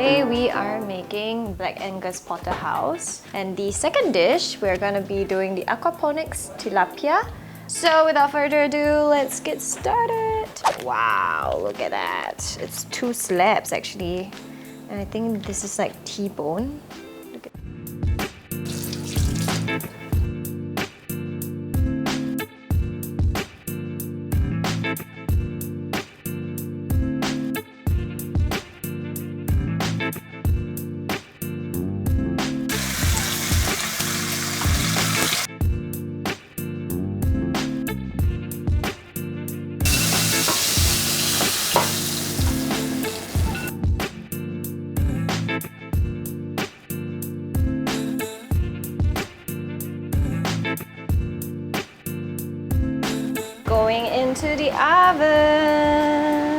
Today we are making Black Angus porterhouse, and the second dish we're gonna be doing the aquaponics tilapia. So without further ado, let's get started. Wow, look at that. It's 2 slabs actually, and I think this is like T-bone. Look at going into the oven.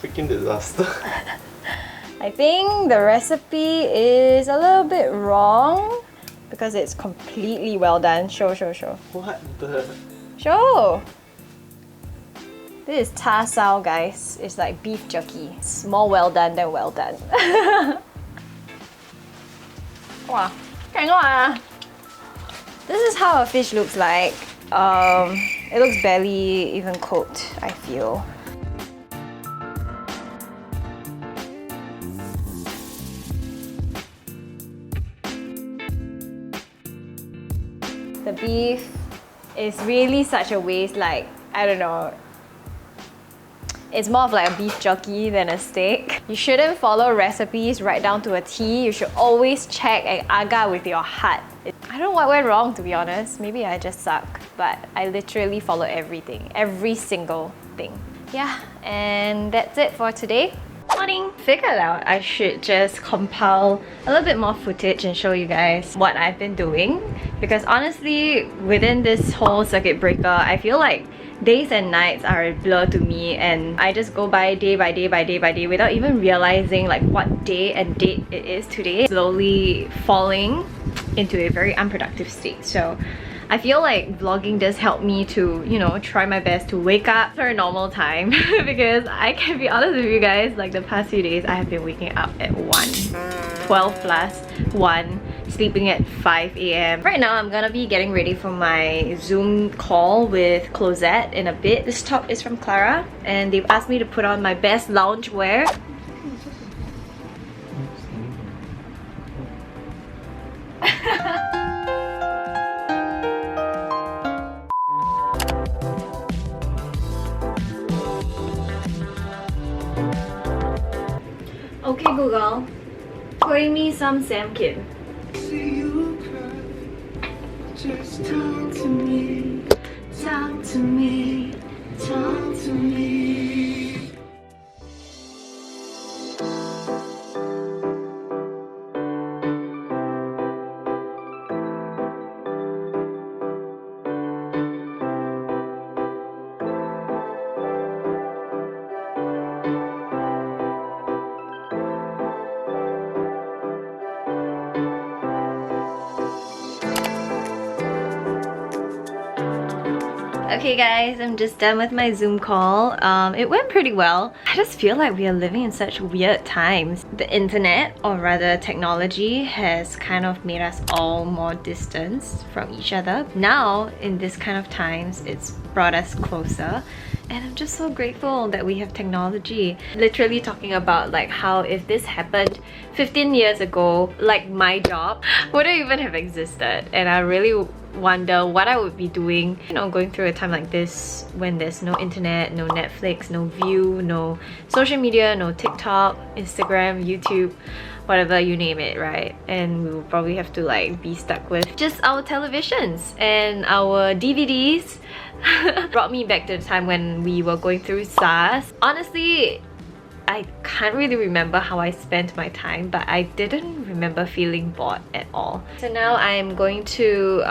Freaking disaster. I think the recipe is a little bit wrong because it's completely well done. Show. What the? Show! This is ta sao, guys. It's like beef jerky. It's more well done than well done. Wow. This is how a fish looks like. It looks barely even cooked, I feel. The beef is really such a waste, like, I don't know. It's more of like a beef jerky than a steak. You shouldn't follow recipes right down to a T. You should always check and aga with your heart. I don't know what went wrong, to be honest. Maybe I just suck, but I literally follow everything. Every single thing. Yeah, and that's it for today. Morning! Figured out I should just compile a little bit more footage and show you guys what I've been doing, because honestly, within this whole circuit breaker, I feel like days and nights are a blur to me, and I just go by day by day without even realizing like what day and date it is today, slowly falling into a very unproductive state. So I feel like vlogging does help me to, you know, try my best to wake up for a normal time because I can be honest with you guys, like the past few days I have been waking up at 12 plus 1, sleeping at 5 AM. Right now I'm gonna be getting ready for my Zoom call with Closette in a bit. This top is from Clara and they've asked me to put on my best lounge wear. Okay Google, play me some Sam Kim. Just talk to me, talk to me, talk to me. Okay guys, I'm just done with my Zoom call. It went pretty well. I just feel like we are living in such weird times. The internet, or rather technology, has kind of made us all more distanced from each other. Now, in this kind of times, it's brought us closer. And I'm just so grateful that we have technology. Literally talking about like how if this happened 15 years ago, like my job wouldn't even have existed. And I really wonder what I would be doing, you know, going through a time like this when there's no internet, no Netflix, no View, no social media, no TikTok, Instagram, YouTube, whatever, you name it, right? And we will probably have to like be stuck with just our televisions and our DVDs. Brought me back to the time when we were going through SARS. Honestly, I can't really remember how I spent my time, but I didn't remember feeling bored at all. So now I'm going to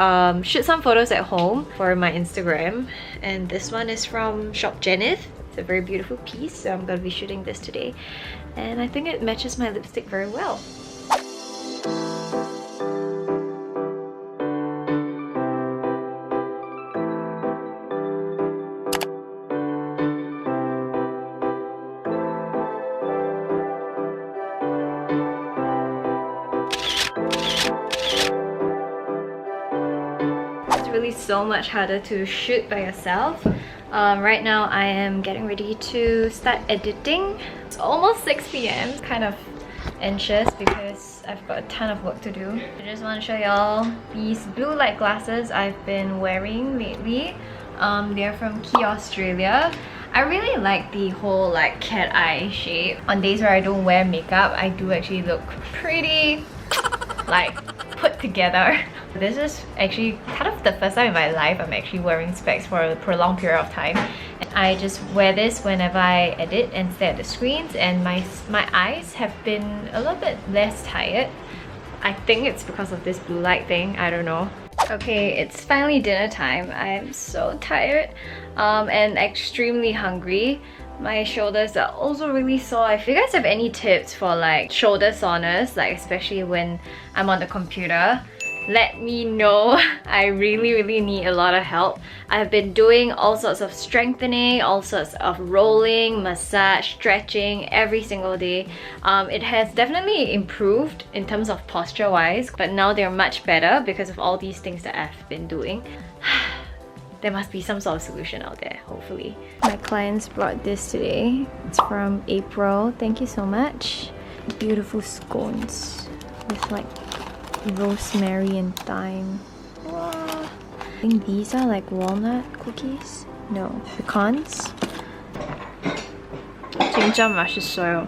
shoot some photos at home for my Instagram, and this one is from Shop Jenith. It's a very beautiful piece, so I'm going to be shooting this today, and I think it matches my lipstick very well. Really so much harder to shoot by yourself. Right now I am getting ready to start editing. It's almost 6 p.m. Kind of anxious because I've got a ton of work to do. I just want to show y'all these blue light glasses I've been wearing lately. They're from Key Australia. I really like the whole like cat eye shape. On days where I don't wear makeup, I do actually look pretty like put together. This is actually kind of the first time in my life I'm actually wearing specs for a prolonged period of time. I just wear this whenever I edit and stare at the screens, and my eyes have been a little bit less tired. I think it's because of this blue light thing, I don't know. Okay, it's finally dinner time. I am so tired and extremely hungry. My shoulders are also really sore. If you guys have any tips for like shoulder soreness, like especially when I'm on the computer, let me know. I really need a lot of help. I've been doing all sorts of strengthening, all sorts of rolling, massage, stretching every single day. It has definitely improved in terms of posture wise, but now they're much better because of all these things that I've been doing. There must be some sort of solution out there, hopefully. My clients brought this today. It's from April. Thank you so much. Beautiful scones with like rosemary and thyme. Wow. I think these are like walnut cookies? No, pecans. 진짜 맛있어요.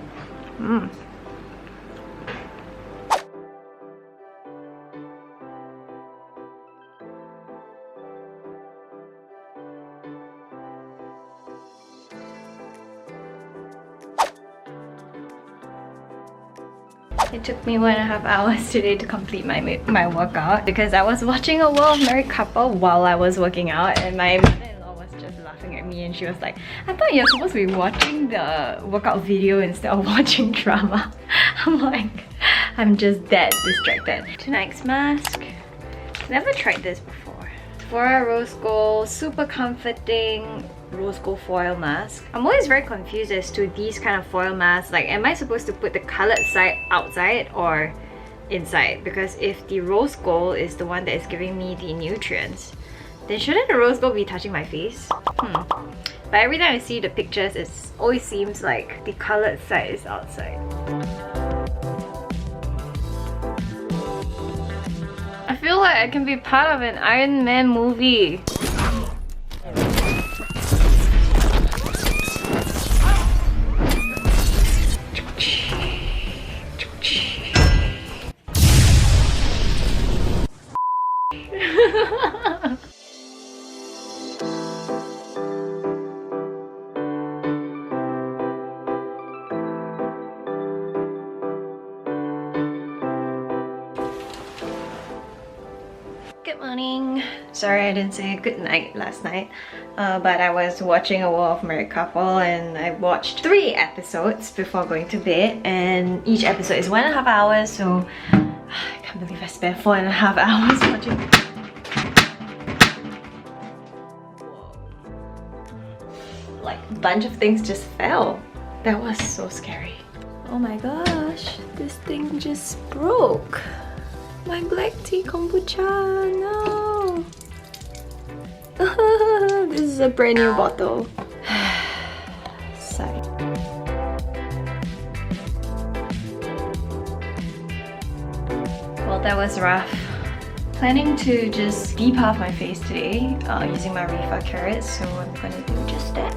It took me 1.5 hours today to complete my workout because I was watching a World of Married Couple while I was working out, and my mother-in-law was just laughing at me and she was like, I thought you're supposed to be watching the workout video instead of watching drama. I'm like, I'm just that distracted. Tonight's mask. Never tried this before. Sephora Rose Gold, super comforting rose gold foil mask. I'm always very confused as to these kind of foil masks. Like, am I supposed to put the colored side outside or inside? Because if the rose gold is the one that is giving me the nutrients, then shouldn't the rose gold be touching my face? But every time I see the pictures, it always seems like the colored side is outside. I feel like I can be part of an Iron Man movie. Good morning. Sorry I didn't say good night last night, but I was watching a World of Married Couple and I watched 3 episodes before going to bed, and each episode is 1.5 hours, so I can't believe I spent 4.5 hours watching. Like a bunch of things just fell. That was so scary. Oh my gosh, this thing just broke. My black tea kombucha, no! This is a brand new bottle. Sorry. Well, that was rough. Planning to just depuff my face today using my Rifa carrots, so I'm gonna do just that.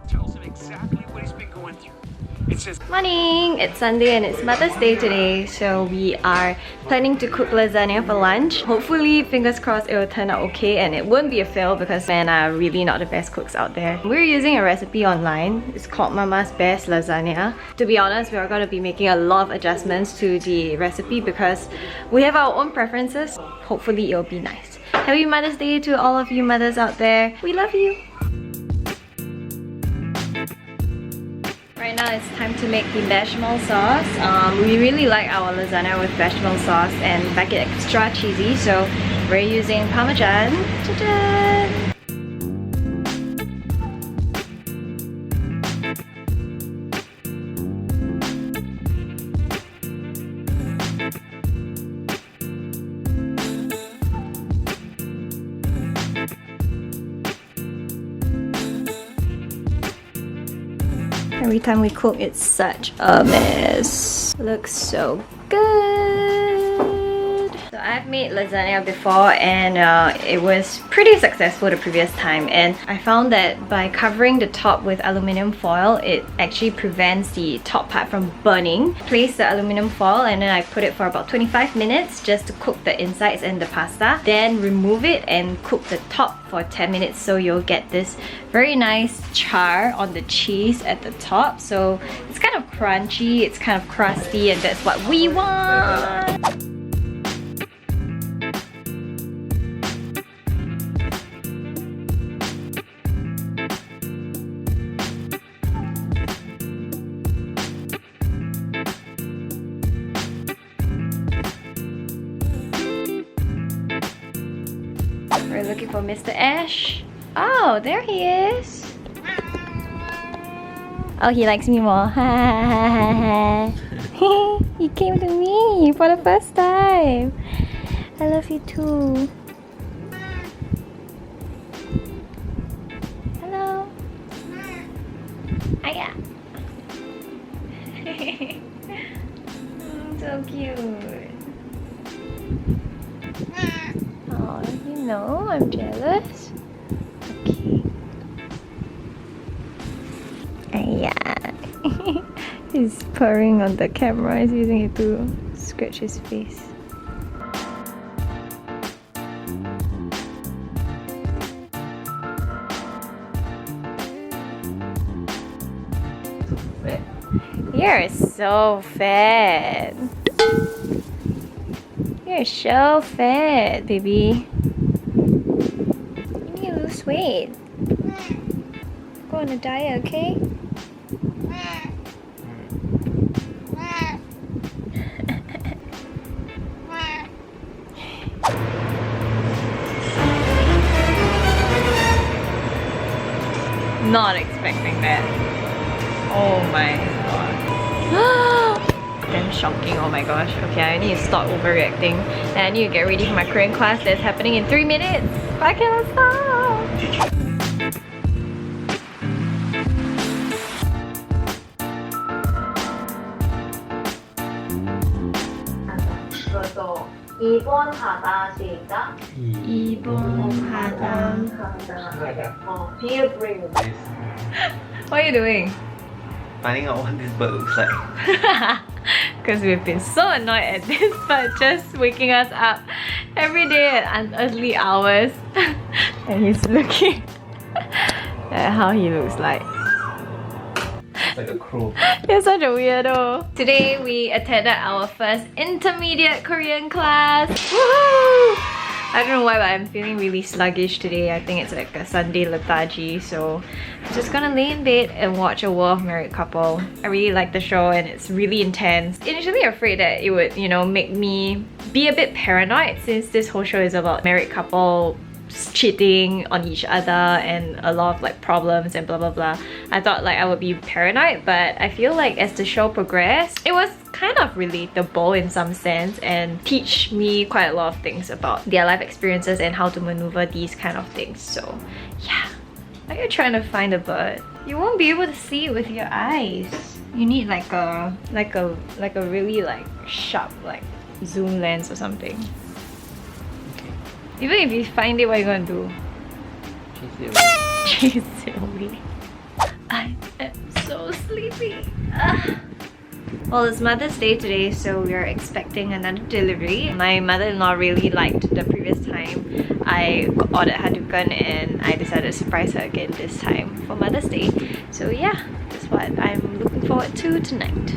Tells him exactly what Morning! It's Sunday and it's Mother's Day today, so we are planning to cook lasagna for lunch. Hopefully, fingers crossed, it will turn out okay and it won't be a fail because men are really not the best cooks out there. We're using a recipe online. It's called Mama's Best Lasagna. To be honest, we are going to be making a lot of adjustments to the recipe because we have our own preferences. Hopefully, it'll be nice. Happy Mother's Day to all of you mothers out there. We love you! Right now it's time to make the bechamel sauce. We really like our lasagna with bechamel sauce and make it extra cheesy, so we're using Parmesan. Ta-da! Every time we cook, it's such a mess. Looks so good. So I've made lasagna before and it was pretty successful the previous time, and I found that by covering the top with aluminium foil, it actually prevents the top part from burning. Place the aluminium foil and then I put it for about 25 minutes just to cook the insides and the pasta. Then remove it and cook the top for 10 minutes, so you'll get this very nice char on the cheese at the top. So it's kind of crunchy, it's kind of crusty, and that's what we want. We're looking for Mr. Ash. Oh, there he is. Oh, he likes me more. He came to me for the first time. I love you too. Hello. Aya. So cute. Oh, you know, I'm jealous. Okay. Yeah. He's purring on the camera. He's using it to scratch his face. You're so fat. You're so fat, baby. You need to lose weight. Go on a diet, okay? Not expecting that. Oh my god. Damn shocking, oh my gosh. Okay, I need to stop overreacting and I need to get ready for my Korean class that's happening in 3 minutes. But I cannot stop! 이번 하다 시작. 2번 하다. Be a brave. What are you doing? Finding out what this bird looks like. Because we've been so annoyed at this but just waking us up every day at unearthly hours. And he's looking at how he looks like. It's like a crow. You're such a weirdo. Today we attended our first intermediate Korean class. Woohoo! I don't know why, but I'm feeling really sluggish today. I think it's like a Sunday lethargy, so I'm just gonna lay in bed and watch A War of Married Couple. I really like the show and it's really intense. Initially afraid that it would, you know, make me be a bit paranoid since this whole show is about married couple cheating on each other and a lot of like problems and blah blah blah. I thought like I would be paranoid, but I feel like as the show progressed, it was kind of relatable in some sense and teach me quite a lot of things about their life experiences and how to maneuver these kind of things. So yeah. Are you trying to find a bird? You won't be able to see it with your eyes. You need like a really like sharp like zoom lens or something. Even if you find it, what are you gonna do? Chase it away. Chase it away. I am so sleepy. Well, it's Mother's Day today, so we're expecting another delivery. My mother-in-law really liked the previous time I ordered Hadouken, and I decided to surprise her again this time for Mother's Day. So yeah, that's what I'm looking forward to tonight.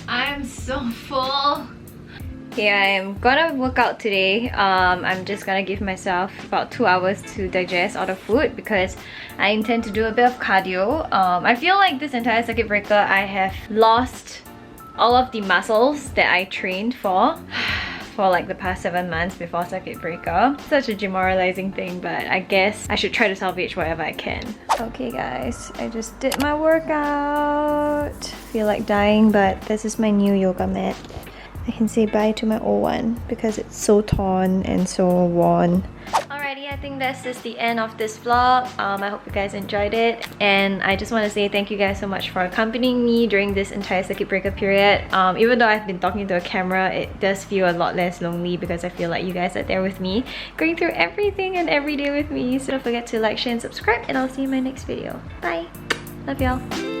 I'm so full. Okay, I'm gonna work out today. I'm just gonna give myself about 2 hours to digest all the food because I intend to do a bit of cardio. I feel like this entire circuit breaker I have lost all of the muscles that I trained for like the past 7 months before circuit breaker. Such a demoralizing thing, but I guess I should try to salvage whatever I can. Okay guys, I just did my workout. Feel like dying, but this is my new yoga mat. I can say bye to my old one because it's so torn and so worn. Alrighty, I think this is the end of this vlog. I hope you guys enjoyed it, and I just want to say thank you guys so much for accompanying me during this entire circuit breaker period. Even though I've been talking to a camera, it does feel a lot less lonely because I feel like you guys are there with me, going through everything and every day with me. So don't forget to like, share and subscribe, and I'll see you in my next video. Bye! Love y'all!